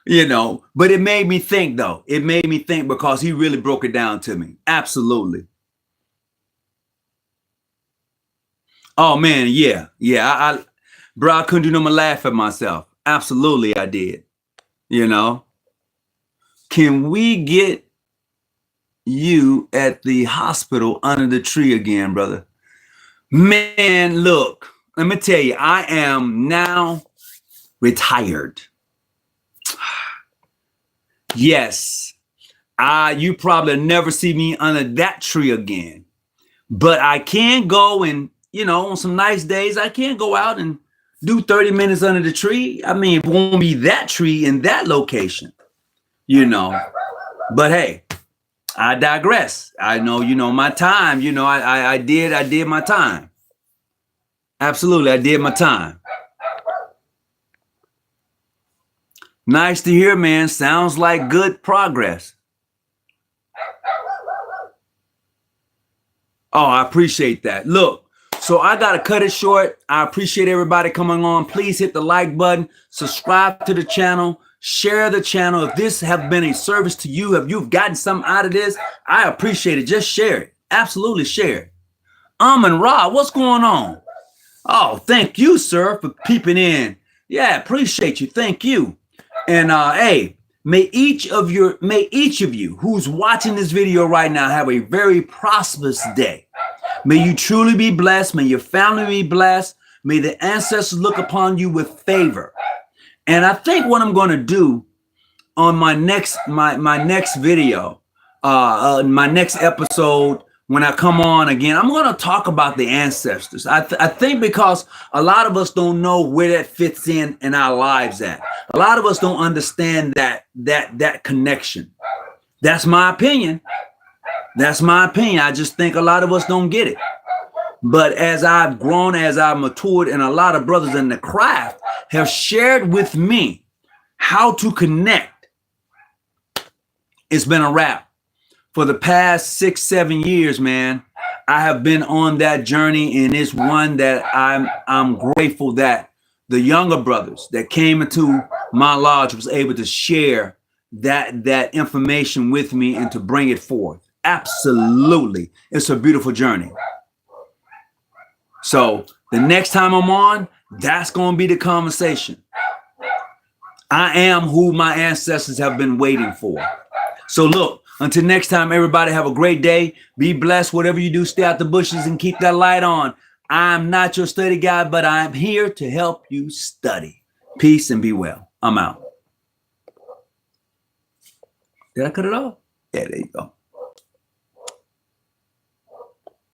But it made me think, though. It made me think because he really broke it down to me. Absolutely. Oh, man. Yeah. Bro, I couldn't do no more laugh at myself. Absolutely, I did. Can we get you at the hospital under the tree again, brother? Man, look, let me tell you, I am now retired. Yes, You probably never see me under that tree again. But I can go and, on some nice days, I can go out and do 30 minutes under the tree. I mean, it won't be that tree in that location, But hey, I digress. I know, my time, I did my time. Absolutely, I did my time. Nice to hear, man. Sounds like good progress. Oh, I appreciate that. Look, so I got to cut it short. I appreciate everybody coming on. Please hit the like button, subscribe to the channel, share the channel. If this have been a service to you, if you've gotten something out of this, I appreciate it. Just share it. Absolutely share it. And Rob, what's going on? Oh, thank you, sir, for peeping in. Yeah, appreciate you. Thank you. And hey, may each of you who's watching this video right now have a very prosperous day. May you truly be blessed. May your family be blessed. May the ancestors look upon you with favor. And I think what I'm going to do on my next video, my next episode, when I come on again, I'm going to talk about the ancestors. I think because a lot of us don't know where that fits in our lives at. A lot of us don't understand that connection. That's my opinion. That's my opinion. I just think a lot of us don't get it. But as I've grown, as I've matured, and a lot of brothers in the craft have shared with me how to connect, it's been a wrap. For the past 6-7 years, man, I have been on that journey, and it's one that I'm grateful that the younger brothers that came into my lodge was able to share that information with me and to bring it forth. Absolutely. It's a beautiful journey. So the next time I'm on, that's going to be the conversation. I am who my ancestors have been waiting for. So look, until next time, everybody have a great day. Be blessed. Whatever you do, stay out the bushes and keep that light on. I'm not your study guide, but I'm here to help you study. Peace and be well. I'm out. Did I cut it off? Yeah, there you go.